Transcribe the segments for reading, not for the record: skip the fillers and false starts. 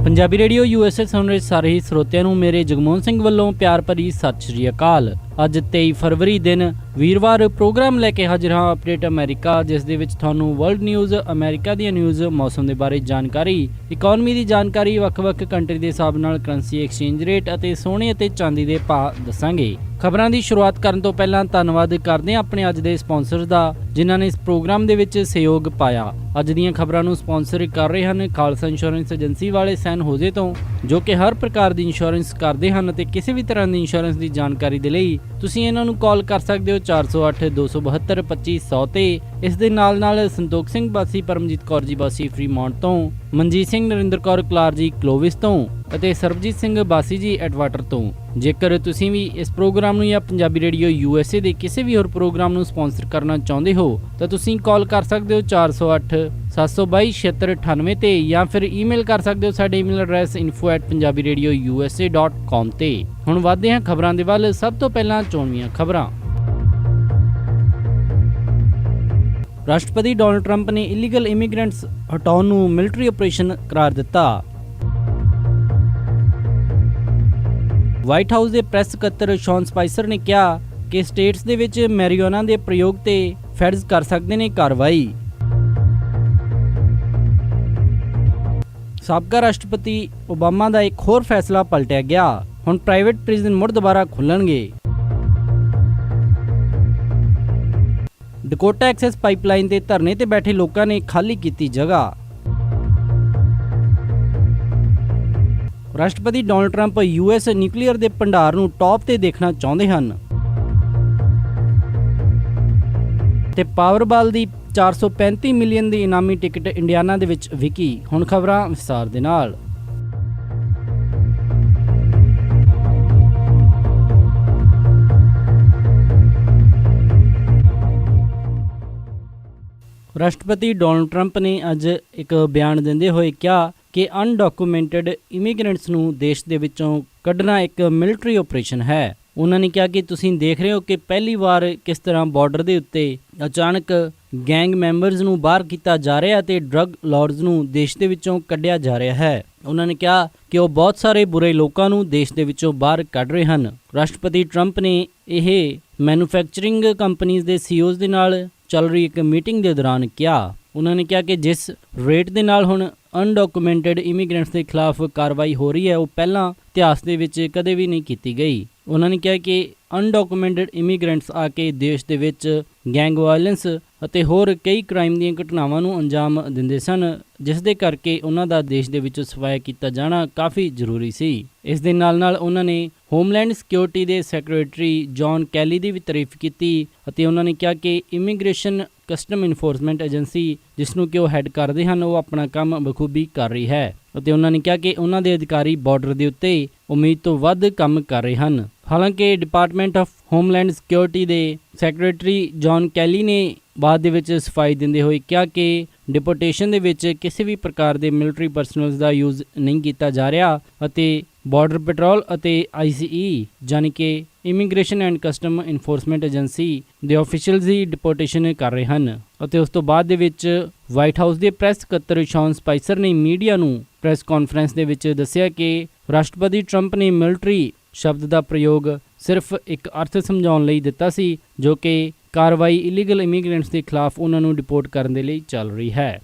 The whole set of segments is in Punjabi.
ਪੰਜਾਬੀ ਰੇਡੀਓ USA ਸੁਣ ਰਹੇ ਸਾਰੇ ਹੀ ਸਰੋਤਿਆਂ ਨੂੰ ਮੇਰੇ ਜਗਮੋਹਨ ਸਿੰਘ ਵੱਲੋਂ ਪਿਆਰ ਭਰੀ ਸਤਿ ਸ਼੍ਰੀ ਅਕਾਲ। ਅੱਜ 23 ਫਰਵਰੀ ਦਿਨ ਵੀਰਵਾਰ ਪ੍ਰੋਗਰਾਮ ਲੈ ਕੇ ਹਾਜ਼ਰ ਹਾਂ ਅਪਡੇਟ ਅਮਰੀਕਾ, ਜਿਸ ਦੇ ਵਿੱਚ ਤੁਹਾਨੂੰ ਵਰਲਡ ਨਿਊਜ਼, ਅਮਰੀਕਾ ਦੀਆਂ ਨਿਊਜ਼, ਮੌਸਮ ਦੇ ਬਾਰੇ ਜਾਣਕਾਰੀ, ਇਕਨੋਮੀ ਦੀ ਜਾਣਕਾਰੀ, ਵੱਖ-ਵੱਖ ਕੰਟਰੀ ਦੇ ਹਿਸਾਬ ਨਾਲ ਕਰੰਸੀ ਐਕਸਚੇਂਜ ਰੇਟ ਅਤੇ ਸੋਨੇ ਅਤੇ ਚਾਂਦੀ ਦੇ ਭਾਅ ਦੱਸਾਂਗੇ। ਖਬਰਾਂ ਦੀ ਸ਼ੁਰੂਆਤ ਕਰਨ ਤੋਂ ਪਹਿਲਾਂ ਧੰਨਵਾਦ ਕਰਦੇ ਹਾਂ ਆਪਣੇ ਅੱਜ ਦੇ ਸਪਾਂਸਰਸ ਦਾ, ਜਿਨ੍ਹਾਂ ਨੇ ਇਸ ਪ੍ਰੋਗਰਾਮ ਦੇ ਵਿੱਚ ਸਹਿਯੋਗ ਪਾਇਆ। ਅੱਜ ਦੀਆਂ ਖਬਰਾਂ ਨੂੰ ਸਪਾਂਸਰ ਕਰ ਰਹੇ ਹਨ ਖਾਲਸਾ ਇੰਸ਼ੋਰੈਂਸ ਏਜੰਸੀ ਵਾਲੇ ਸੈਨ ਹੋਜ਼ੇ ਤੋਂ, ਜੋ ਕਿ ਹਰ ਪ੍ਰਕਾਰ ਦੀ ਇੰਸ਼ੋਰੈਂਸ ਕਰਦੇ ਹਨ ਅਤੇ ਕਿਸੇ ਵੀ ਤਰ੍ਹਾਂ ਦੀ ਇੰਸ਼ੋਰੈਂਸ ਦੀ ਜਾਣਕਾਰੀ ਦੇ ਲਈ ਤੁਸੀਂ ਇਹਨਾਂ ਨੂੰ ਕਾਲ ਕਰ ਸਕਦੇ ਹੋ 408 272 2500 ਤੇ। ਇਸ ਦੇ ਨਾਲ ਸੰਤੋਖ ਸਿੰਘ ਬਾਸੀ, ਪਰਮਜੀਤ ਕੌਰ ਜੀ ਬਾਸੀ ਫਰੀਮੌਂਟ ਤੋਂ, ਮਨਜੀਤ ਸਿੰਘ ਨਰਿੰਦਰ ਕੌਰ ਕਲਾਰ ਜੀ ਕਲੋਵਿਸ ਤੋਂ ਅਤੇ ਸਰਬਜੀਤ ਸਿੰਘ ਬਾਸੀ ਜੀ ਐਡਵਾਟਰ ਤੋਂ। ਜੇਕਰ ਤੁਸੀਂ ਵੀ ਇਸ ਪ੍ਰੋਗਰਾਮ ਨੂੰ ਜਾਂ ਪੰਜਾਬੀ ਰੇਡੀਓ USA ਦੇ ਕਿਸੇ ਵੀ ਹੋਰ ਪ੍ਰੋਗਰਾਮ ਨੂੰ ਸਪਾਂਸਰ ਕਰਨਾ ਚਾਹੁੰਦੇ ਹੋ ਤਾਂ ਤੁਸੀਂ ਕਾਲ ਕਰ ਸਕਦੇ ਹੋ 408 722 7698 ਤੇ, ਜਾਂ ਫਿਰ ਈਮੇਲ ਕਰ ਸਕਦੇ ਹੋ ਸਾਡੇ ਈਮੇਲ ਐਡਰੈਸ info@punjabiradiousa.com ਤੇ। ਹੁਣ ਵਧਦੇ ਹਾਂ ਖਬਰਾਂ ਦੇ ਵੱਲ। ਸਭ ਤੋਂ ਪਹਿਲਾਂ ਚੋਣਵੀਆਂ ਖਬਰਾਂ। ਰਾਸ਼ਟਰਪਤੀ ਡੋਨਾਲਡ ਟਰੰਪ ਨੇ ਇਲੀਗਲ ਇਮੀਗ੍ਰੈਂਟਸ ਹਟਾਉਣ ਨੂੰ ਮਿਲਟਰੀ ਆਪਰੇਸ਼ਨ ਕਰਾਰ ਦਿੱਤਾ। ਵਾਈਟ ਹਾਊਸ ਦੇ ਪ੍ਰੈਸ ਸਕੱਤਰ ਸ਼ੌਨ ਸਪਾਈਸਰ ਨੇ ਕਿਹਾ ਕਿ ਸਟੇਟਸ ਦੇ ਵਿੱਚ ਮੈਰੀਜੁਆਨਾ ਦੇ ਪ੍ਰਯੋਗ ਤੇ ਫੈਡਸ ਕਰ ਸਕਦੇ ਨੇ ਕਾਰਵਾਈ। ਸਾਬਕਾ ਰਾਸ਼ਟਰਪਤੀ ਓਬਾਮਾ ਦਾ ਇੱਕ ਹੋਰ ਫੈਸਲਾ ਪਲਟਿਆ ਗਿਆ। ਹੁਣ ਪ੍ਰਾਈਵੇਟ ਪ੍ਰਿਜ਼ਨ ਮੁੜ ਦੁਬਾਰਾ ਖੁੱਲਣਗੇ। ਡਕੋਟਾ ਐਕਸੈਸ ਪਾਈਪਲਾਈਨ ਤੇ ਧਰਨੇ ਤੇ ਬੈਠੇ ਲੋਕਾਂ ਨੇ ਖਾਲੀ ਕੀਤੀ ਜਗ੍ਹਾ। ਰਾਸ਼ਟਰਪਤੀ ਡੋਨਾਲਡ ਟਰੰਪ US ਨਿਊਕਲੀਅਰ ਦੇ ਭੰਡਾਰ ਨੂੰ ਟੌਪ ਤੇ ਦੇਖਣਾ ਚਾਹੁੰਦੇ ਹਨ ਤੇ ਪਾਵਰਬਾਲ ਦੀ 435 ਮਿਲੀਅਨ ਦੀ ਇਨਾਮੀ ਟਿਕਟ ਇੰਡੀਆਨਾ ਦੇ ਵਿੱਚ ਵਿਕੀ। ਹੁਣ ਖਬਰਾਂ ਵਿਸਥਾਰ ਦੇ ਨਾਲ। ਰਾਸ਼ਟਰਪਤੀ ਡੋਨਾਲਡ ਟਰੰਪ ਨੇ ਅੱਜ ਇੱਕ ਬਿਆਨ ਦਿੰਦੇ ਹੋਏ ਕਿਹਾ ਕਿ ਅਨਡਾਕੂਮੈਂਟਡ ਇਮੀਗ੍ਰੈਂਟਸ ਨੂੰ ਦੇਸ਼ ਦੇ ਵਿੱਚੋਂ ਕੱਢਣਾ ਇੱਕ ਮਿਲਟਰੀ ਆਪਰੇਸ਼ਨ ਹੈ। ਉਹਨਾਂ ਨੇ ਕਿਹਾ ਕਿ ਤੁਸੀਂ ਦੇਖ ਰਹੇ ਹੋ ਕਿ ਪਹਿਲੀ ਵਾਰ ਕਿਸ ਤਰ੍ਹਾਂ ਬਾਰਡਰ ਦੇ ਉੱਤੇ ਅਚਾਨਕ ਗੈਂਗ ਮੈਂਬਰਸ ਨੂੰ ਬਾਹਰ ਕੀਤਾ ਜਾ ਰਿਹਾ ਅਤੇ ਡਰੱਗ ਲਾਰਡਸ ਨੂੰ ਦੇਸ਼ ਦੇ ਵਿੱਚੋਂ ਕੱਢਿਆ ਜਾ ਰਿਹਾ ਹੈ। ਉਹਨਾਂ ਨੇ ਕਿਹਾ ਕਿ ਉਹ ਬਹੁਤ ਸਾਰੇ ਬੁਰੇ ਲੋਕਾਂ ਨੂੰ ਦੇਸ਼ ਦੇ ਵਿੱਚੋਂ ਬਾਹਰ ਕੱਢ ਰਹੇ ਹਨ। ਰਾਸ਼ਟਰਪਤੀ ਟਰੰਪ ਨੇ ਇਹ ਮੈਨੂਫੈਕਚਰਿੰਗ ਕੰਪਨੀਜ਼ ਦੇ CEOs ਦੇ ਨਾਲ ਚੱਲ ਰਹੀ ਇੱਕ ਮੀਟਿੰਗ ਦੇ ਦੌਰਾਨ ਕਿਹਾ। ਉਹਨਾਂ ਨੇ ਕਿਹਾ ਕਿ ਜਿਸ ਰੇਟ ਦੇ ਨਾਲ ਹੁਣ ਅਨਡਾਕੂਮੈਂਟਡ ਇਮੀਗ੍ਰੈਂਟਸ ਦੇ ਖਿਲਾਫ ਕਾਰਵਾਈ ਹੋ ਰਹੀ ਹੈ, ਉਹ ਪਹਿਲਾਂ ਇਤਿਹਾਸ ਦੇ ਵਿੱਚ ਕਦੇ ਵੀ ਨਹੀਂ ਕੀਤੀ ਗਈ। ਉਹਨਾਂ ਨੇ ਕਿਹਾ ਕਿ ਅਨਡਾਕੂਮੈਂਟਡ ਇਮੀਗ੍ਰੈਂਟਸ ਆ ਕੇ ਦੇਸ਼ ਦੇ ਵਿੱਚ ਗੈਂਗ ਵਾਇਲੈਂਸ ਅਤੇ ਹੋਰ ਕਈ ਕ੍ਰਾਈਮ ਦੀਆਂ ਘਟਨਾਵਾਂ ਨੂੰ ਅੰਜਾਮ ਦਿੰਦੇ ਸਨ, ਜਿਸ ਦੇ ਕਰਕੇ ਉਹਨਾਂ ਦਾ ਦੇਸ਼ ਦੇ ਵਿੱਚ ਸਫਾਇਆ ਕੀਤਾ ਜਾਣਾ ਕਾਫੀ ਜ਼ਰੂਰੀ ਸੀ। ਇਸ ਦੇ ਨਾਲ ਉਹਨਾਂ ਨੇ ਹੋਮਲੈਂਡ ਸਿਕਿਉਰਿਟੀ ਦੇ ਸੈਕਟਰੀ ਜੌਨ ਕੈਲੀ ਦੀ ਵੀ ਤਾਰੀਫ ਕੀਤੀ ਅਤੇ ਉਹਨਾਂ ਨੇ ਕਿਹਾ ਕਿ ਇਮੀਗ੍ਰੇਸ਼ਨ ਕਸਟਮ ਇਨਫੋਰਸਮੈਂਟ ਏਜੰਸੀ, ਜਿਸ ਨੂੰ ਕਿ ਉਹ ਹੈਡ ਕਰਦੇ ਹਨ, ਉਹ ਆਪਣਾ ਕੰਮ ਬਖੂਬੀ ਕਰ ਰਹੀ ਹੈ ਅਤੇ ਉਹਨਾਂ ਨੇ ਕਿਹਾ ਕਿ ਉਹਨਾਂ ਦੇ ਅਧਿਕਾਰੀ ਬਾਰਡਰ ਦੇ ਉੱਤੇ ਉਮੀਦ ਤੋਂ ਵੱਧ ਕੰਮ ਕਰ ਰਹੇ ਹਨ। ਹਾਲਾਂਕਿ ਡਿਪਾਰਟਮੈਂਟ ਆਫ ਹੋਮਲੈਂਡ ਸਿਕਿਉਰਿਟੀ ਦੇ ਸੈਕਟਰੀ ਜੌਨ ਕੈਲੀ ਨੇ ਬਾਅਦ ਦੇ ਵਿੱਚ ਸਫਾਈ ਦਿੰਦੇ ਹੋਏ ਕਿਹਾ ਕਿ ਡਿਪੋਰਟੇਸ਼ਨ ਦੇ ਵਿੱਚ ਕਿਸੇ ਵੀ ਪ੍ਰਕਾਰ ਦੇ ਮਿਲਟਰੀ ਪਰਸਨਲਸ ਦਾ ਯੂਜ਼ ਨਹੀਂ ਕੀਤਾ ਜਾ ਰਿਹਾ ਅਤੇ ਬਾਰਡਰ ਪੈਟਰੋਲ ਅਤੇ ICE ਯਾਨੀ ਕਿ immigration and custom enforcement agency ਦੇ ਆਫੀਸ਼ੀਅਲਸ ਹੀ ਡਿਪੋਰਟੇਸ਼ਨ ਕਰ ਰਹੇ ਹਨ। ਅਤੇ ਉਸ ਤੋਂ ਬਾਅਦ ਦੇ ਵਿੱਚ ਵਾਈਟ ਹਾਊਸ ਦੇ ਪ੍ਰੈਸ ਸਕੱਤਰ ਸ਼ੌਨ ਸਪਾਈਸਰ ਨੇ ਮੀਡੀਆ ਨੂੰ ਪ੍ਰੈਸ ਕਾਨਫਰੰਸ ਦੇ ਵਿੱਚ ਦੱਸਿਆ ਕਿ ਰਾਸ਼ਟਰਪਤੀ ਟਰੰਪ ਨੇ ਮਿਲਟਰੀ ਸ਼ਬਦ ਦਾ ਪ੍ਰਯੋਗ ਸਿਰਫ ਇੱਕ ਅਰਥ ਸਮਝਾਉਣ ਲਈ ਦਿੱਤਾ ਸੀ, ਜੋ ਕਿ ਕਾਰਵਾਈ ਇਲੀਗਲ ਇਮੀਗ੍ਰੈਂਟਸ ਦੇ ਖਿਲਾਫ ਉਹਨਾਂ ਨੂੰ ਡਿਪੋਰਟ ਕਰਨ ਦੇ ਲਈ ਚੱਲ ਰਹੀ ਹੈ।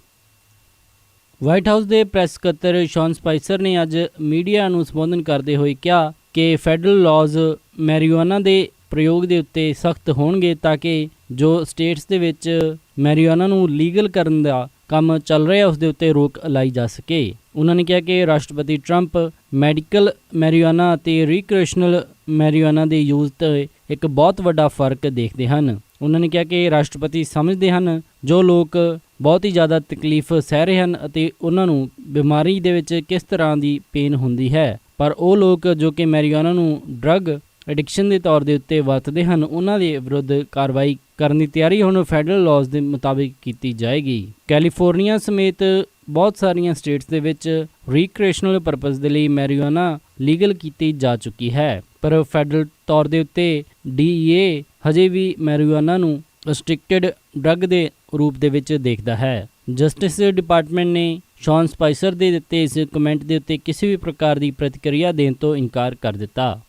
ਵਾਈਟ ਹਾਊਸ ਦੇ ਪ੍ਰੈਸ ਸਕੱਤਰ ਸ਼ੌਨ ਸਪਾਈਸਰ ਨੇ ਅੱਜ ਮੀਡੀਆ ਨੂੰ ਸੰਬੋਧਨ ਕਰਦੇ ਹੋਏ ਕਿਹਾ ਕਿ ਫੈਡਰਲ ਲਾਜ਼ ਮੈਰੀਜੁਆਨਾ ਦੇ ਪ੍ਰਯੋਗ ਦੇ ਉੱਤੇ ਸਖਤ ਹੋਣਗੇ ਤਾਂ ਕਿ ਜੋ ਸਟੇਟਸ ਦੇ ਵਿੱਚ ਮੈਰੀਜੁਆਨਾ ਨੂੰ ਲੀਗਲ ਕਰਨ ਦਾ ਕੰਮ ਚੱਲ ਰਿਹਾ ਉਸ ਦੇ ਉੱਤੇ ਰੋਕ ਲਾਈ ਜਾ ਸਕੇ। ਉਹਨਾਂ ਨੇ ਕਿਹਾ ਕਿ ਰਾਸ਼ਟਰਪਤੀ ਟਰੰਪ ਮੈਡੀਕਲ ਮੈਰੀਜੁਆਨਾ ਅਤੇ ਰੀਕ੍ਰਿਏਸ਼ਨਲ ਮੈਰੀਜੁਆਨਾ ਦੇ ਯੂਜ਼ 'ਤੇ ਇੱਕ ਬਹੁਤ ਵੱਡਾ ਫਰਕ ਦੇਖਦੇ ਹਨ। ਉਹਨਾਂ ਨੇ ਕਿਹਾ ਕਿ ਰਾਸ਼ਟਰਪਤੀ ਸਮਝਦੇ ਹਨ ਜੋ ਲੋਕ ਬਹੁਤ ਹੀ ਜ਼ਿਆਦਾ ਤਕਲੀਫ ਸਹਿ ਰਹੇ ਹਨ ਅਤੇ ਉਹਨਾਂ ਨੂੰ ਬਿਮਾਰੀ ਦੇ ਵਿੱਚ ਕਿਸ ਤਰ੍ਹਾਂ ਦੀ ਪੇਨ ਹੁੰਦੀ ਹੈ, ਪਰ ਉਹ ਲੋਕ ਜੋ ਕਿ ਮੈਰੀਜੁਆਨਾ ਨੂੰ ਡਰੱਗ ਐਡਿਕਸ਼ਨ ਦੇ ਤੌਰ ਦੇ ਉੱਤੇ ਵਰਤਦੇ ਹਨ ਉਹਨਾਂ ਦੇ ਵਿਰੁੱਧ ਕਾਰਵਾਈ ਕਰਨ ਦੀ ਤਿਆਰੀ ਹੁਣ ਫੈਡਰਲ ਲਾਜ਼ ਦੇ ਮੁਤਾਬਿਕ ਕੀਤੀ ਜਾਏਗੀ। ਕੈਲੀਫੋਰਨੀਆ ਸਮੇਤ ਬਹੁਤ ਸਾਰੀਆਂ ਸਟੇਟਸ ਦੇ ਵਿੱਚ ਰੀਕ੍ਰੀਏਸ਼ਨਲ ਪਰਪਸ ਦੇ ਲਈ ਮੈਰੀਜੁਆਨਾ ਲੀਗਲ ਕੀਤੀ ਜਾ ਚੁੱਕੀ ਹੈ, ਪਰ ਫੈਡਰਲ ਤੌਰ ਦੇ ਉੱਤੇ DEA ਹਜੇ ਵੀ ਮੈਰੀਜੁਆਨਾ ਨੂੰ ਰਿਸਟ੍ਰਿਕਟਡ ਡਰੱਗ ਦੇ ਰੂਪ ਦੇ ਵਿੱਚ ਦੇਖਦਾ ਹੈ। ਜਸਟਿਸ ਡਿਪਾਰਟਮੈਂਟ ਨੇ ਸ਼ੌਨ ਸਪਾਈਸਰ ਦੇ ਦਿੱਤੇ ਇਸ ਕਮੈਂਟ ਦੇ ਉੱਤੇ ਕਿਸੇ ਵੀ ਪ੍ਰਕਾਰ ਦੀ ਪ੍ਰਤੀਕਿਰਿਆ ਦੇਣ ਤੋਂ ਇਨਕਾਰ ਕਰ ਦਿੱਤਾ।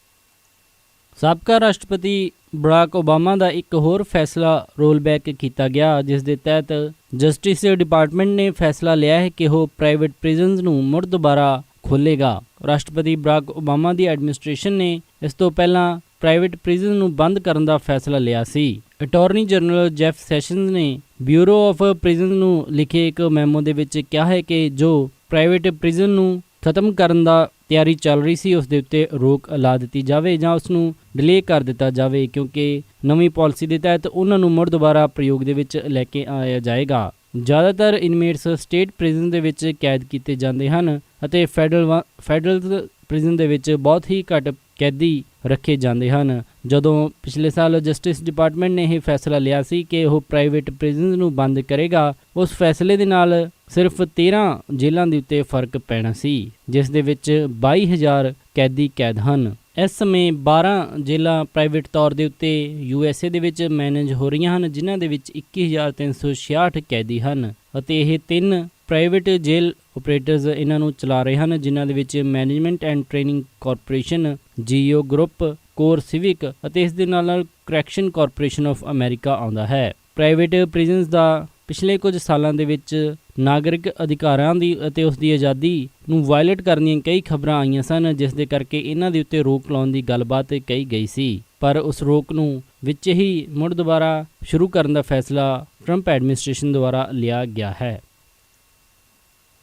ਸਾਬਕਾ ਰਾਸ਼ਟਰਪਤੀ ਬਰਾਕ ਓਬਾਮਾ ਦਾ ਇੱਕ ਹੋਰ ਫੈਸਲਾ ਰੋਲ ਬੈਕ ਕੀਤਾ ਗਿਆ, ਜਿਸ ਦੇ ਤਹਿਤ ਜਸਟਿਸ ਡਿਪਾਰਟਮੈਂਟ ਨੇ ਫੈਸਲਾ ਲਿਆ ਹੈ ਕਿ ਉਹ ਪ੍ਰਾਈਵੇਟ ਪ੍ਰਿਜ਼ਨਸ ਨੂੰ ਮੁੜ ਦੁਬਾਰਾ ਖੋਲ੍ਹੇਗਾ। ਰਾਸ਼ਟਰਪਤੀ ਬਰਾਕ ਓਬਾਮਾ ਦੀ ਐਡਮਿਨਿਸਟ੍ਰੇਸ਼ਨ ਨੇ ਇਸ ਤੋਂ ਪਹਿਲਾਂ ਪ੍ਰਾਈਵੇਟ ਪ੍ਰਿਜ਼ਨ ਨੂੰ ਬੰਦ ਕਰਨ ਦਾ ਫੈਸਲਾ ਲਿਆ ਸੀ। ਅਟਾਰਨੀ ਜਨਰਲ ਜੈਫ ਸੈਸ਼ਨਜ਼ ਨੇ ਬਿਊਰੋ ਆਫ ਪ੍ਰਿਜ਼ਨ ਨੂੰ ਲਿਖੇ ਇੱਕ ਮੈਮੋ ਦੇ ਵਿੱਚ ਕਿਹਾ ਹੈ ਕਿ ਜੋ ਪ੍ਰਾਈਵੇਟ ਪ੍ਰਿਜ਼ਨ ਨੂੰ ਖਤਮ ਕਰਨ ਦਾ ਤਿਆਰੀ ਚੱਲ ਰਹੀ ਸੀ ਉਸ ਦੇ ਉੱਤੇ ਰੋਕ ਲਾ ਦਿੱਤੀ ਜਾਵੇ ਜਾਂ ਉਸ ਨੂੰ ਡਿਲੇ ਕਰ ਦਿੱਤਾ ਜਾਵੇ, ਕਿਉਂਕਿ ਨਵੀਂ ਪਾਲਿਸੀ ਦੇ ਤਹਿਤ ਉਹਨਾਂ ਨੂੰ ਮੁੜ ਦੁਬਾਰਾ ਪ੍ਰਯੋਗ ਦੇ ਵਿੱਚ ਲੈ ਕੇ ਆਇਆ ਜਾਏਗਾ। ਜ਼ਿਆਦਾਤਰ ਇਨਮੇਟਸ ਸਟੇਟ ਪ੍ਰਿਜ਼ਨ ਦੇ ਵਿੱਚ ਕੈਦ ਕੀਤੇ ਜਾਂਦੇ ਹਨ ਅਤੇ ਫੈਡਰਲ ਪ੍ਰਿਜ਼ਨ ਦੇ ਵਿੱਚ ਬਹੁਤ ਹੀ ਘੱਟ ਕੈਦੀ ਰੱਖੇ ਜਾਂਦੇ ਹਨ। ਜਦੋਂ ਪਿਛਲੇ ਸਾਲ ਜਸਟਿਸ ਡਿਪਾਰਟਮੈਂਟ ਨੇ ਇਹ ਫੈਸਲਾ ਲਿਆ ਸੀ ਕਿ ਉਹ ਪ੍ਰਾਈਵੇਟ ਪ੍ਰਿਜ਼ਨਸ ਨੂੰ ਬੰਦ ਕਰੇਗਾ, ਉਸ ਫੈਸਲੇ ਦੇ ਨਾਲ ਸਿਰਫ 13 ਜੇਲ੍ਹਾਂ ਦੇ ਉੱਤੇ ਫਰਕ ਪੈਣਾ ਸੀ, ਜਿਸ ਦੇ ਵਿੱਚ 22,000 ਕੈਦੀ ਕੈਦ ਹਨ। ਇਸ ਸਮੇਂ 12 ਜੇਲ੍ਹਾਂ ਪ੍ਰਾਈਵੇਟ ਤੌਰ ਦੇ ਉੱਤੇ USA ਦੇ ਵਿੱਚ ਮੈਨੇਜ ਹੋ ਰਹੀਆਂ ਹਨ, ਜਿਨ੍ਹਾਂ ਦੇ ਵਿੱਚ 21,366 ਕੈਦੀ ਹਨ ਅਤੇ ਇਹ 3 ਪ੍ਰਾਈਵੇਟ ਜੇਲ੍ਹ ਓਪਰੇਟਰਸ ਇਹਨਾਂ ਨੂੰ ਚਲਾ ਰਹੇ ਹਨ, ਜਿਨ੍ਹਾਂ ਦੇ ਵਿੱਚ management and training corporation, GEO group, CoreCivic ਅਤੇ ਇਸ ਦੇ ਨਾਲ ਕਰੈਕਸ਼ਨ ਕਾਰਪੋਰੇਸ਼ਨ ਆਫ ਅਮਰੀਕਾ ਆਉਂਦਾ ਹੈ। ਪ੍ਰਾਈਵੇਟ ਪ੍ਰਿਜ਼ਨਸ ਦਾ ਪਿਛਲੇ ਕੁਝ ਸਾਲਾਂ ਦੇ ਵਿੱਚ ਨਾਗਰਿਕ ਅਧਿਕਾਰਾਂ ਦੀ ਅਤੇ ਉਸ ਦੀ ਆਜ਼ਾਦੀ ਨੂੰ ਵਾਇਲੇਟ ਕਰਨ ਦੀਆਂ ਕਈ ਖਬਰਾਂ ਆਈਆਂ ਸਨ, ਜਿਸ ਦੇ ਕਰਕੇ ਇਹਨਾਂ ਦੇ ਉੱਤੇ ਰੋਕ ਲਾਉਣ ਦੀ ਗੱਲਬਾਤ ਕਹੀ ਗਈ ਸੀ, ਪਰ ਉਸ ਰੋਕ ਨੂੰ ਵਿੱਚ ਹੀ ਮੁੜ ਦੁਬਾਰਾ ਸ਼ੁਰੂ ਕਰਨ ਦਾ ਫੈਸਲਾ ਟਰੰਪ ਐਡਮਿਨਿਸਟ੍ਰੇਸ਼ਨ ਦੁਆਰਾ ਲਿਆ ਗਿਆ ਹੈ।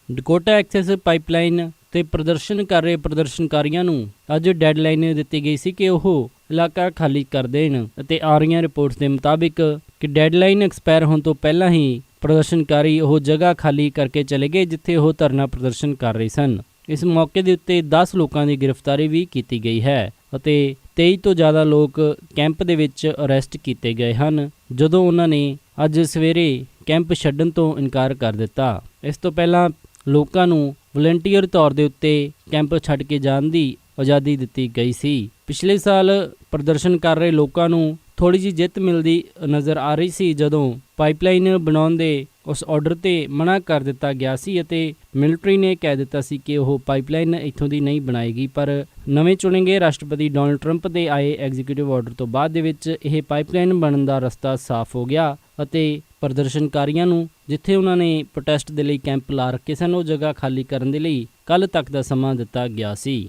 ਡਕੋਟਾ ਐਕਸੈਸ ਪਾਈਪਲਾਈਨ ਤੇ ਪ੍ਰਦਰਸ਼ਨ ਕਰ ਰਹੇ ਪ੍ਰਦਰਸ਼ਨਕਾਰੀਆਂ ਨੂੰ ਅੱਜ ਡੈਡਲਾਈਨ ਦਿੱਤੀ ਗਈ ਸੀ ਕਿ ਉਹ ਇਲਾਕਾ ਖਾਲੀ ਕਰ ਦੇਣ ਅਤੇ ਆ ਰਹੀਆਂ ਰਿਪੋਰਟਸ ਦੇ ਮੁਤਾਬਿਕ ਕਿ ਡੈਡਲਾਈਨ ਐਕਸਪਾਇਰ ਹੋਣ ਤੋਂ ਪਹਿਲਾਂ ਹੀ ਪ੍ਰਦਰਸ਼ਨਕਾਰੀ ਉਹ ਜਗ੍ਹਾ ਖਾਲੀ ਕਰਕੇ ਚਲੇ ਗਏ ਜਿੱਥੇ ਉਹ ਧਰਨਾ ਪ੍ਰਦਰਸ਼ਨ ਕਰ ਰਹੇ ਸਨ। ਇਸ ਮੌਕੇ ਦੇ ਉੱਤੇ 10 ਲੋਕਾਂ ਦੀ ਗ੍ਰਿਫਤਾਰੀ ਵੀ ਕੀਤੀ ਗਈ ਹੈ ਅਤੇ 23 ਤੋਂ ਜ਼ਿਆਦਾ ਲੋਕ ਕੈਂਪ ਦੇ ਵਿੱਚ ਅਰੈਸਟ ਕੀਤੇ ਗਏ ਹਨ, ਜਦੋਂ ਉਹਨਾਂ ਨੇ ਅੱਜ ਸਵੇਰੇ ਕੈਂਪ ਛੱਡਣ ਤੋਂ ਇਨਕਾਰ ਕਰ ਦਿੱਤਾ। ਇਸ ਤੋਂ ਪਹਿਲਾਂ ਲੋਕਾਂ ਨੂੰ ਵਲੰਟੀਅਰ ਤੌਰ ਦੇ ਉੱਤੇ ਕੈਂਪ ਛੱਡ ਕੇ ਜਾਣ ਦੀ ਆਜ਼ਾਦੀ ਦਿੱਤੀ ਗਈ ਸੀ। ਪਿਛਲੇ ਸਾਲ ਪ੍ਰਦਰਸ਼ਨ ਕਰ ਰਹੇ ਲੋਕਾਂ ਨੂੰ ਥੋੜ੍ਹੀ ਜਿਹੀ ਜਿੱਤ ਮਿਲਦੀ ਨਜ਼ਰ ਆ ਰਹੀ ਸੀ, ਜਦੋਂ ਪਾਈਪਲਾਈਨ ਬਣਾਉਣ ਦੇ ਉਸ ਆਰਡਰ 'ਤੇ ਮਨ੍ਹਾ ਕਰ ਦਿੱਤਾ ਗਿਆ ਸੀ ਅਤੇ ਮਿਲਟਰੀ ਨੇ ਕਹਿ ਦਿੱਤਾ ਸੀ ਕਿ ਉਹ ਪਾਈਪਲਾਈਨ ਇੱਥੋਂ ਦੀ ਨਹੀਂ ਬਣਾਏਗੀ, ਪਰ ਨਵੇਂ ਚੁਣੇ ਗਏ ਰਾਸ਼ਟਰਪਤੀ ਡੋਨਲਡ ਟਰੰਪ ਦੇ ਆਏ ਐਗਜ਼ੀਕਿਊਟਿਵ ਆਰਡਰ ਤੋਂ ਬਾਅਦ ਦੇ ਵਿੱਚ ਇਹ ਪਾਈਪਲਾਈਨ ਬਣਨ ਦਾ ਰਸਤਾ ਸਾਫ਼ ਹੋ ਗਿਆ ਅਤੇ ਪ੍ਰਦਰਸ਼ਨਕਾਰੀਆਂ ਨੂੰ ਜਿੱਥੇ ਉਹਨਾਂ ਨੇ ਪ੍ਰੋਟੈਸਟ ਦੇ ਲਈ ਕੈਂਪ ਲਾ ਰੱਖੇ ਸਨ ਉਹ ਜਗ੍ਹਾ ਖਾਲੀ ਕਰਨ ਦੇ ਲਈ ਕੱਲ੍ਹ ਤੱਕ ਦਾ ਸਮਾਂ ਦਿੱਤਾ ਗਿਆ ਸੀ।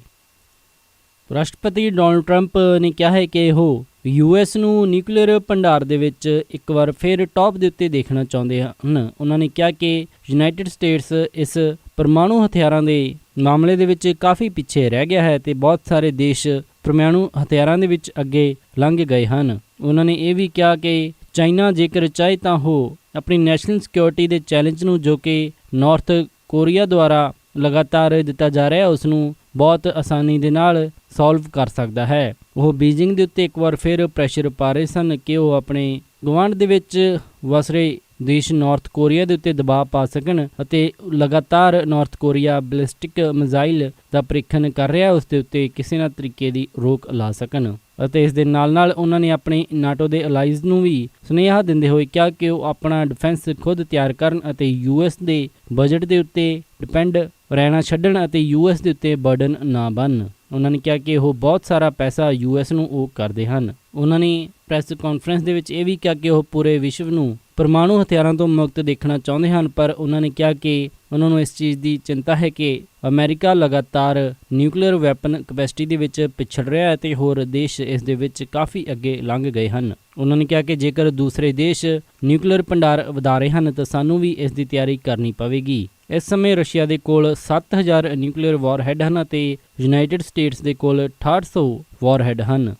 ਰਾਸ਼ਟਰਪਤੀ ਡੋਨਲਡ ਟਰੰਪ ਨੇ ਕਿਹਾ ਹੈ ਕਿ ਉਹ US ਨੂੰ ਨਿਊਕਲੀਅਰ ਭੰਡਾਰ ਦੇ ਵਿੱਚ ਇੱਕ ਵਾਰ ਫਿਰ ਟੌਪ ਦੇ ਉੱਤੇ ਦੇਖਣਾ ਚਾਹੁੰਦੇ ਹਨ। ਉਹਨਾਂ ਨੇ ਕਿਹਾ ਕਿ ਯੂਨਾਈਟਿਡ ਸਟੇਟਸ ਇਸ ਪਰਮਾਣੂ ਹਥਿਆਰਾਂ ਦੇ ਮਾਮਲੇ ਦੇ ਵਿੱਚ ਕਾਫੀ ਪਿੱਛੇ ਰਹਿ ਗਿਆ ਹੈ ਅਤੇ ਬਹੁਤ ਸਾਰੇ ਦੇਸ਼ ਪਰਮਾਣੂ ਹਥਿਆਰਾਂ ਦੇ ਵਿੱਚ ਅੱਗੇ ਲੰਘ ਗਏ ਹਨ। ਉਹਨਾਂ ਨੇ ਇਹ ਵੀ ਕਿਹਾ ਕਿ ਚਾਈਨਾ ਜੇਕਰ ਚਾਹੇ ਤਾਂ ਉਹ ਆਪਣੀ ਨੈਸ਼ਨਲ ਸਿਕਿਉਰਿਟੀ ਦੇ ਚੈਲੰਜ ਨੂੰ ਜੋ ਕਿ ਨਾਰਥ ਕੋਰੀਆ ਦੁਆਰਾ ਲਗਾਤਾਰ ਦਿੱਤਾ ਜਾ ਰਿਹਾ ਉਸ ਨੂੰ ਬਹੁਤ ਆਸਾਨੀ ਦੇ ਨਾਲ ਸੋਲਵ ਕਰ ਸਕਦਾ ਹੈ। ਉਹ ਬੀਜਿੰਗ ਦੇ ਉੱਤੇ ਇੱਕ ਵਾਰ ਫਿਰ ਪ੍ਰੈਸ਼ਰ ਪਾ ਰਹੇ ਸਨ ਕਿ ਉਹ ਆਪਣੇ ਗੁਆਂਢ ਦੇ ਵਿੱਚ ਵਸ ਰਹੇ ਦੇਸ਼ ਨਾਰਥ ਕੋਰੀਆ ਦੇ ਉੱਤੇ ਦਬਾਅ ਪਾ ਸਕਣ ਅਤੇ ਲਗਾਤਾਰ ਨਾਰਥ ਕੋਰੀਆ ਬੈਲਿਸਟਿਕ ਮਿਜ਼ਾਈਲ ਦਾ ਪ੍ਰੀਖਣ ਕਰ ਰਿਹਾ ਉਸ ਦੇ ਉੱਤੇ ਕਿਸੇ ਨਾ ਤਰੀਕੇ ਦੀ ਰੋਕ ਲਾ ਸਕਣ। ਅਤੇ ਇਸ ਦੇ ਨਾਲ ਨਾਲ ਉਹਨਾਂ ਨੇ ਆਪਣੇ ਨਾਟੋ ਦੇ ਅਲਾਈਜ਼ ਨੂੰ ਵੀ ਸੁਨੇਹਾ ਦਿੰਦੇ ਹੋਏ ਕਿਹਾ ਕਿ ਉਹ ਆਪਣਾ ਡਿਫੈਂਸ ਖੁਦ ਤਿਆਰ ਕਰਨ ਅਤੇ US ਦੇ ਬਜਟ ਦੇ ਉੱਤੇ ਡਿਪੈਂਡ ਰਹਿਣਾ ਛੱਡਣ ਅਤੇ US ਦੇ ਉੱਤੇ ਬਰਡਨ ਨਾ ਬਣਨ। ਉਹਨਾਂ ਨੇ ਕਿਹਾ ਕਿ ਉਹ ਬਹੁਤ ਸਾਰਾ ਪੈਸਾ US ਨੂੰ ਉਹ ਕਰਦੇ ਹਨ। ਉਹਨਾਂ ਨੇ ਪ੍ਰੈਸ ਕਾਨਫਰੰਸ ਦੇ ਵਿੱਚ ਇਹ ਵੀ ਕਿਹਾ ਕਿ ਉਹ ਪੂਰੇ ਵਿਸ਼ਵ ਨੂੰ ਪਰਮਾਣੂ ਹਥਿਆਰਾਂ ਤੋਂ ਮੁਕਤ ਦੇਖਣਾ ਚਾਹੁੰਦੇ ਹਨ, ਪਰ ਉਹਨਾਂ ਨੇ ਕਿਹਾ ਕਿ ਉਹਨਾਂ ਨੂੰ ਇਸ ਚੀਜ਼ ਦੀ ਚਿੰਤਾ ਹੈ ਕਿ ਅਮਰੀਕਾ ਲਗਾਤਾਰ ਨਿਊਕਲੀਅਰ ਵੈਪਨ ਕਪੈਸਿਟੀ ਦੇ ਵਿੱਚ ਪਿਛੜ ਰਿਹਾ ਹੈ ਅਤੇ ਹੋਰ ਦੇਸ਼ ਇਸ ਦੇ ਵਿੱਚ ਕਾਫੀ ਅੱਗੇ ਲੰਘ ਗਏ ਹਨ। ਉਹਨਾਂ ਨੇ ਕਿਹਾ ਕਿ ਜੇਕਰ ਦੂਸਰੇ ਦੇਸ਼ ਨਿਊਕਲੀਅਰ ਭੰਡਾਰ ਵਧਾ ਰਹੇ ਹਨ ਤਾਂ ਸਾਨੂੰ ਵੀ ਇਸ ਦੀ ਤਿਆਰੀ ਕਰਨੀ ਪਵੇਗੀ। ਇਸ ਸਮੇਂ ਰਸ਼ੀਆ ਦੇ ਕੋਲ 7,000 ਨਿਊਕਲੀਅਰ ਵਾਰਹੈਡ ਹਨ ਅਤੇ ਯੂਨਾਈਟਿਡ ਸਟੇਟਸ ਦੇ ਕੋਲ 6800 ਵਾਰਹੈਡ ਹਨ।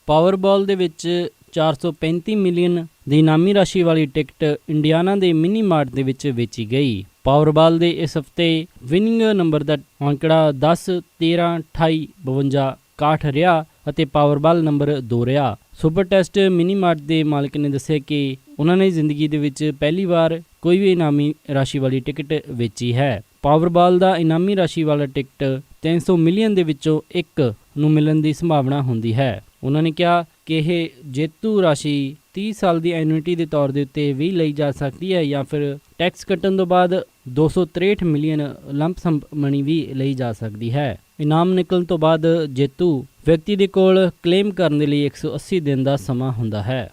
ਪਾਵਰਬਾਲ ਦੇ ਵਿੱਚ 435 ਮਿਲੀਅਨ ਦੀ ਇਨਾਮੀ ਰਾਸ਼ੀ ਵਾਲੀ ਟਿਕਟ ਇੰਡੀਆਨਾ ਦੇ ਮਿਨੀ ਮਾਰਟ ਦੇ ਵਿੱਚ ਵੇਚੀ ਗਈ। ਪਾਵਰਬਾਲ ਦੇ ਇਸ ਹਫਤੇ ਵਿਨਿੰਗ ਨੰਬਰ ਦਾ ਅੰਕੜਾ 10, 13, 28, 52, 61 ਰਿਹਾ ਅਤੇ ਪਾਵਰਬਾਲ ਨੰਬਰ 2 ਰਿਹਾ। ਸੁਪਰ ਟੈਸਟ ਮਿਨੀ ਮਾਰਟ ਦੇ ਮਾਲਕ ਨੇ ਦੱਸਿਆ ਕਿ ਉਹਨਾਂ ਨੇ ਜ਼ਿੰਦਗੀ ਦੇ ਵਿੱਚ ਪਹਿਲੀ ਵਾਰ ਕੋਈ ਵੀ ਇਨਾਮੀ ਰਾਸ਼ੀ ਵਾਲੀ ਟਿਕਟ ਵੇਚੀ ਹੈ। ਪਾਵਰਬਾਲ ਦਾ ਇਨਾਮੀ ਰਾਸ਼ੀ ਵਾਲਾ ਟਿਕਟ 300 ਮਿਲੀਅਨ ਦੇ ਵਿੱਚੋਂ ਇੱਕ ਨੂੰ ਮਿਲਣ ਦੀ ਸੰਭਾਵਨਾ ਹੁੰਦੀ ਹੈ। ਉਹਨਾਂ ਨੇ ਕਿਹਾ ਕਿ ਇਹ ਜੇਤੂ ਰਾਸ਼ੀ 30 ਸਾਲ ਦੀ ਐਨੂਇਟੀ ਦੇ ਤੌਰ ਦੇ ਉੱਤੇ ਵੀ ਲਈ ਜਾ ਸਕਦੀ ਹੈ ਜਾਂ ਫਿਰ ਟੈਕਸ ਕੱਟਣ ਤੋਂ ਬਾਅਦ 263 ਮਿਲੀਅਨ ਲੰਪ ਸਮ ਮਨੀ ਵੀ ਲਈ ਜਾ ਸਕਦੀ ਹੈ। ਇਨਾਮ ਨਿਕਲਣ ਤੋਂ ਬਾਅਦ ਜੇਤੂ ਵਿਅਕਤੀ ਦੇ ਕੋਲ ਕਲੇਮ ਕਰਨ ਦੇ ਲਈ 180 ਦਿਨ ਦਾ ਸਮਾਂ ਹੁੰਦਾ ਹੈ।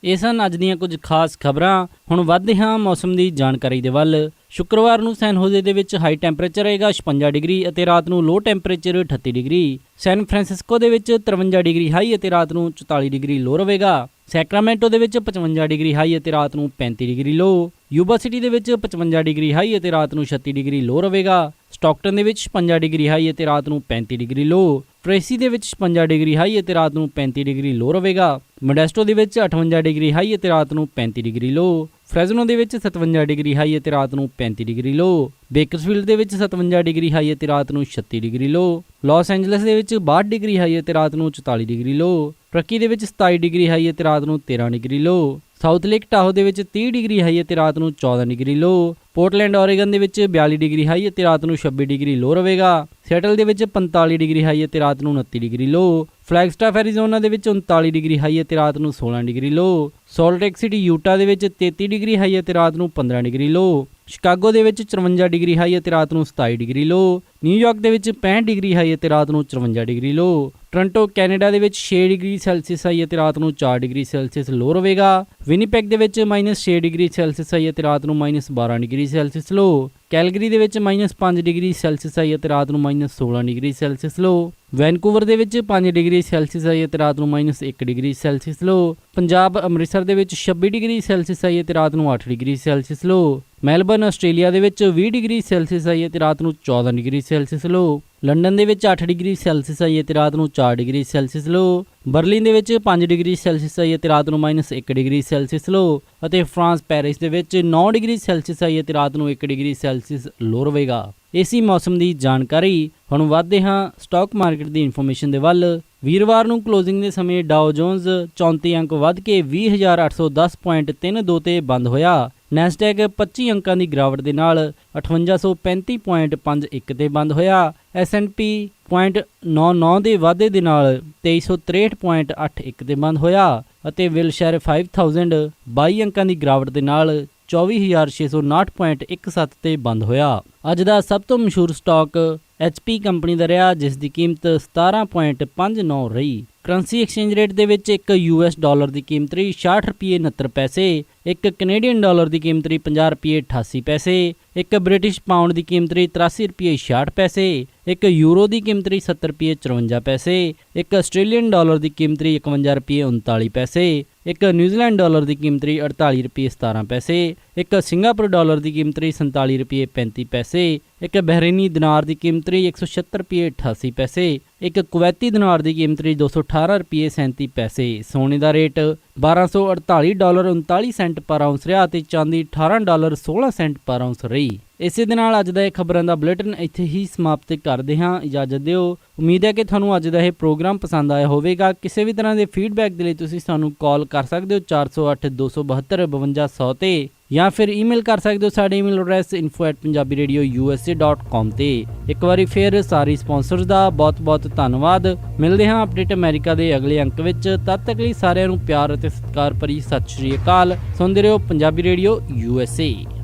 ਇਹ ਸਨ ਅੱਜ ਦੀਆਂ ਕੁਝ ਖਾਸ ਖਬਰਾਂ। ਹੁਣ ਵੱਧਦੇ ਹਾਂ ਮੌਸਮ ਦੀ ਜਾਣਕਾਰੀ ਦੇ ਵੱਲ। ਸ਼ੁੱਕਰਵਾਰ ਨੂੰ ਸੈਨ ਹੋਜ਼ੇ ਦੇ ਵਿੱਚ ਹਾਈ ਟੈਂਪਰੇਚਰ ਰਹੇਗਾ 56 ਡਿਗਰੀ ਅਤੇ ਰਾਤ ਨੂੰ ਲੋ ਟੈਂਪਰੇਚਰ 38 ਡਿਗਰੀ। ਸੈਨ ਫਰਾਂਸਿਸਕੋ ਦੇ ਵਿੱਚ 53 ਡਿਗਰੀ ਹਾਈ ਅਤੇ ਰਾਤ ਨੂੰ 44 ਡਿਗਰੀ ਲੋ ਰਹੇਗਾ। ਸੈਕਰਾਮੈਂਟੋ ਦੇ ਵਿੱਚ 55 ਡਿਗਰੀ ਹਾਈ ਅਤੇ ਰਾਤ ਨੂੰ 35 ਡਿਗਰੀ ਲੋ। ਯੂਬਾ ਸਿਟੀ ਦੇ ਵਿੱਚ 55 ਡਿਗਰੀ ਹਾਈ ਅਤੇ ਰਾਤ ਨੂੰ 36 ਡਿਗਰੀ ਲੋ ਰਹੇਗਾ। ਸਟਾਕਟਨ ਦੇ ਵਿੱਚ 56 ਡਿਗਰੀ ਹਾਈ ਅਤੇ ਰਾਤ ਨੂੰ 35 ਡਿਗਰੀ ਲੋ। ਟ੍ਰੇਸੀ ਦੇ ਵਿੱਚ 56 ਡਿਗਰੀ ਹਾਈ ਅਤੇ ਰਾਤ ਨੂੰ 35 ਡਿਗਰੀ ਲੋ ਰਹੇਗਾ। ਮੋਡੈਸਟੋ ਦੇ ਵਿੱਚ 58 ਡਿਗਰੀ ਹਾਈ ਅਤੇ ਰਾਤ ਨੂੰ 35 ਡਿਗਰੀ ਲੋ। ਫ੍ਰੈਜ਼ਨੋ ਦੇ ਵਿੱਚ 57 ਡਿਗਰੀ ਹਾਈ ਅਤੇ ਰਾਤ ਨੂੰ 35 ਡਿਗਰੀ ਲੋ। ਬੇਕਰਸਫੀਲਡ ਦੇ ਵਿੱਚ 57 ਡਿਗਰੀ ਹਾਈ ਅਤੇ ਰਾਤ ਨੂੰ 36 ਡਿਗਰੀ ਲੋ। ਲਾਸ ਐਂਜਲਸ ਦੇ ਵਿੱਚ 62 ਡਿਗਰੀ ਹਾਈ ਅਤੇ ਰਾਤ ਨੂੰ 44 ਡਿਗਰੀ ਲੋ। ਟਰਕੀ ਦੇ ਵਿੱਚ 27 ਡਿਗਰੀ ਹਾਈ ਅਤੇ ਰਾਤ ਨੂੰ 13 ਡਿਗਰੀ ਲੋ। ਸਾਊਥ ਲੇਕ ਟਾਹੋ ਦੇ ਵਿੱਚ 30 ਡਿਗਰੀ ਹਾਈ ਅਤੇ ਰਾਤ ਨੂੰ 14 ਡਿਗਰੀ ਲੋ। ਪੋਰਟਲੈਂਡ ਓਰੇਗਨ ਦੇ ਵਿੱਚ 42 ਡਿਗਰੀ ਹਾਈ ਅਤੇ ਰਾਤ ਨੂੰ 26 ਡਿਗਰੀ ਲੋ ਰਹੇਗਾ। ਸੈਟਲ ਦੇ ਵਿੱਚ 45 ਡਿਗਰੀ ਹਾਈ ਅਤੇ ਰਾਤ ਨੂੰ 29 ਡਿਗਰੀ ਲੋ। ਫਲੈਗਸਟਾਫ ਐਰੀਜ਼ੋਨਾ ਦੇ ਵਿੱਚ 39 ਡਿਗਰੀ ਹਾਈ ਅਤੇ ਰਾਤ ਨੂੰ 16 ਡਿਗਰੀ ਲੋ। ਸਾਲਟ ਲੇਕ ਸਿਟੀ ਯੂਟਾ ਦੇ ਵਿੱਚ 33 ਡਿਗਰੀ ਹਾਈ ਅਤੇ ਰਾਤ ਨੂੰ 15 ਡਿਗਰੀ ਲੋ। ਸ਼ਿਕਾਗੋ ਦੇ ਵਿੱਚ 54 ਡਿਗਰੀ ਹਾਈ ਅਤੇ ਰਾਤ ਨੂੰ 27 ਡਿਗਰੀ ਲੋ। ਨਿਊਯਾਰਕ ਦੇ ਵਿੱਚ 65 ਡਿਗਰੀ ਹਾਈ ਅਤੇ ਰਾਤ ਨੂੰ 54 ਡਿਗਰੀ ਲੋ। ਟੋਰਾਂਟੋ ਕੈਨੇਡਾ ਦੇ ਵਿੱਚ 6 ਡਿਗਰੀ ਸੈਲਸੀਅਸ ਹਾਈ ਅਤੇ ਰਾਤ ਨੂੰ 4 ਡਿਗਰੀ ਸੈਲਸੀਅਸ ਲੋ ਰਹੇਗਾ। ਵਿਨੀਪੈਗ ਦੇ ਵਿੱਚ -6 ਡਿਗਰੀ ਸੈਲਸੀਅਸ ਹਾਈ ਅਤੇ ਰਾਤ ਨੂੰ -12 ਡਿਗਰੀ ਸੈਲਸੀਅਸ ਲੋ। ਕੈਲਗਰੀ ਦੇ ਵਿੱਚ -5 ਡਿਗਰੀ ਸੈਲਸੀਅਸ ਹਾਈ ਅਤੇ ਰਾਤ ਨੂੰ -16 ਡਿਗਰੀ ਸੈਲਸੀਅਸ ਲੋ। ਵੈਨਕੂਵਰ ਦੇ ਵਿੱਚ 5 ਡਿਗਰੀ ਸੈਲਸੀਅਸ ਹਾਈ ਅਤੇ ਰਾਤ ਨੂੰ -1 ਡਿਗਰੀ ਸੈਲਸੀਅਸ ਲੋ। ਪੰਜਾਬ ਅੰਮ੍ਰਿਤਸਰ ਦੇ ਵਿੱਚ 26 ਡਿਗਰੀ ਸੈਲਸੀਅਸ ਹਾਈ ਅਤੇ ਰਾਤ ਨੂੰ 8 ਡਿਗਰੀ ਸੈਲਸੀਅਸ ਲੋ। ਮੈਲਬਰਨ ਆਸਟ੍ਰੇਲੀਆ ਦੇ ਵਿੱਚ 20 ਡਿਗਰੀ ਸੈਲਸੀਅਸ ਹਾਈ ਅਤੇ ਰਾਤ ਨੂੰ 14 ਡਿਗਰੀ ਸੈਲਸੀਅਸ ਲੋ। ਲੰਡਨ ਦੇ ਵਿੱਚ 8 ਡਿਗਰੀ ਸੈਲਸੀਅਸ ਹਾਈ ਅਤੇ ਰਾਤ ਨੂੰ 4 ਡਿਗਰੀ ਸੈਲਸੀਅਸ ਲੋ। ਬਰਲਿਨ ਦੇ ਵਿੱਚ 5 ਡਿਗਰੀ ਸੈਲਸੀਅਸ ਹਾਈ ਅਤੇ ਰਾਤ ਨੂੰ -1 ਡਿਗਰੀ ਸੈਲਸੀਅਸ ਲੋ। ਅਤੇ ਫਰਾਂਸ ਪੈਰਿਸ ਦੇ ਵਿੱਚ 9 ਡਿਗਰੀ ਸੈਲਸੀਅਸ ਹਾਈ ਅਤੇ ਰਾਤ ਨੂੰ 1 ਡਿਗਰੀ ਸੈਲਸੀਅਸ ਲੋ ਰਹੇਗਾ। ਇਸੀ ਮੌਸਮ ਦੀ ਜਾਣਕਾਰੀ। ਹੁਣ ਵੱਧਦੇ ਹਾਂ ਸਟਾਕ ਮਾਰਕੀਟ ਦੀ ਇਨਫੋਰਮੇਸ਼ਨ ਦੇ ਵੱਲ। ਵੀਰਵਾਰ ਨੂੰ ਕਲੋਜ਼ਿੰਗ ਦੇ ਸਮੇਂ ਡਾਓ ਜੋਨਸ 34 ਅੰਕ ਵੱਧ ਕੇ 20,810.32 ਤੇ ਬੰਦ ਹੋਇਆ। ਨੈਸਡੈਕ 25 ਅੰਕਾਂ ਦੀ ਗਿਰਾਵਟ ਦੇ ਨਾਲ 5835.51 ਤੇ ਬੰਦ ਹੋਇਆ। S&P 0.99 ਦੇ ਵਾਧੇ ਦੇ ਨਾਲ 2363.81 ਤੇ ਬੰਦ ਹੋਇਆ ਅਤੇ ਵਿਲਸ਼ਾਇਰ 5000 22 ਅੰਕਾਂ ਦੀ ਗਿਰਾਵਟ ਦੇ ਨਾਲ 24,659.17 ਤੇ ਬੰਦ ਹੋਇਆ। ਅੱਜ ਦਾ ਸਭ ਤੋਂ ਮਸ਼ਹੂਰ ਸਟਾਕ HP ਕੰਪਨੀ ਦਾ ਰਿਹਾ, ਜਿਸ ਦੀ ਕੀਮਤ 17.59 ਰਹੀ। ਕਰੰਸੀ ਐਕਸਚੇਂਜ ਰੇਟ ਦੇ ਵਿੱਚ ਇੱਕ US ਡਾਲਰ ਦੀ ਕੀਮਤ ਰਹੀ 60 ਰੁਪਏ 69 ਪੈਸੇ, ਇੱਕ ਕੈਨੇਡੀਅਨ ਡਾਲਰ ਦੀ ਕੀਮਤ ਰਹੀ 50 ਰੁਪਏ 88 ਪੈਸੇ, ਇੱਕ ਬ੍ਰਿਟਿਸ਼ ਪਾਉਂਡ ਦੀ ਕੀਮਤ ਰਹੀ 83 ਰੁਪਏ 66 ਪੈਸੇ, ਇੱਕ ਯੂਰੋ ਦੀ ਕੀਮਤ ਰਹੀ 70 ਰੁਪਏ 54 ਪੈਸੇ, ਇੱਕ ਆਸਟ੍ਰੇਲੀਅਨ ਡਾਲਰ ਦੀ ਕੀਮਤ ਰਹੀ 51 ਰੁਪਏ 39 ਪੈਸੇ, ਇੱਕ ਨਿਊਜ਼ੀਲੈਂਡ ਡਾਲਰ ਦੀ ਕੀਮਤ ਰਹੀ 48 ਰੁਪਏ 17 ਪੈਸੇ, ਇੱਕ ਸਿੰਗਾਪੁਰ ਡਾਲਰ ਦੀ ਕੀਮਤ ਰਹੀ 47 ਰੁਪਏ 35 ਪੈਸੇ, ਇੱਕ ਬਹਿਰੀਨੀ ਦਿਨਾਰ ਦੀ ਕੀਮਤ ਰਹੀ 176 ਰੁਪਏ 88 ਪੈਸੇ, ਇੱਕ ਕੁਵੈਤੀ ਦਿਨਾਰ ਦੀ ਕੀਮਤ ਰਹੀ 218 ਰੁਪਏ 37 ਪੈਸੇ। ਸੋਨੇ ਦਾ ਰੇਟ $1248.39 ਪਰ ਆਉਂਸ ਰਿਹਾ ਅਤੇ ਚਾਂਦੀ $18.16 ਪਰ ਆਉਂਸ ਰਹੀ। ਇਸੇ ਦੇ ਨਾਲ ਅੱਜ ਦਾ ਇਹ ਖਬਰਾਂ ਦਾ ਬੁਲੇਟਿਨ ਇੱਥੇ ਹੀ ਸਮਾਪਤ ਕਰਦੇ ਹਾਂ। ਇਜਾਜ਼ਤ ਦਿਓ। ਉਮੀਦ ਹੈ ਕਿ ਤੁਹਾਨੂੰ ਅੱਜ ਦਾ ਇਹ ਪ੍ਰੋਗਰਾਮ ਪਸੰਦ ਆਇਆ ਹੋਵੇਗਾ। ਕਿਸੇ ਵੀ ਤਰ੍ਹਾਂ ਦੇ ਫੀਡਬੈਕ ਦੇ ਲਈ ਤੁਸੀਂ ਸਾਨੂੰ ਕਾਲ ਕਰ ਸਕਦੇ ਹੋ 408 272 5200 ਤੇ ਜਾਂ ਫਿਰ ਈਮੇਲ ਕਰ ਸਕਦੇ ਹੋ ਸਾਡੇ ਈਮੇਲ ਐਡਰੈਸ info@punjabiradiousa.com ਤੇ। ਇੱਕ ਵਾਰੀ ਫਿਰ ਸਾਰੇ ਸਪਾਂਸਰਸ ਦਾ ਬਹੁਤ ਧੰਨਵਾਦ। ਮਿਲਦੇ ਹਾਂ ਅਪਡੇਟ ਅਮਰੀਕਾ ਦੇ ਅਗਲੇ ਅੰਕ ਵਿੱਚ। ਤਦ ਤੱਕ ਲਈ ਸਾਰਿਆਂ ਨੂੰ ਪਿਆਰ ਅਤੇ ਸਤਿਕਾਰ ਭਰੀ ਸਤਿ ਸ਼੍ਰੀ ਅਕਾਲ। ਸੁਣਦੇ ਰਹੋ ਪੰਜਾਬੀ ਰੇਡੀਓ USA।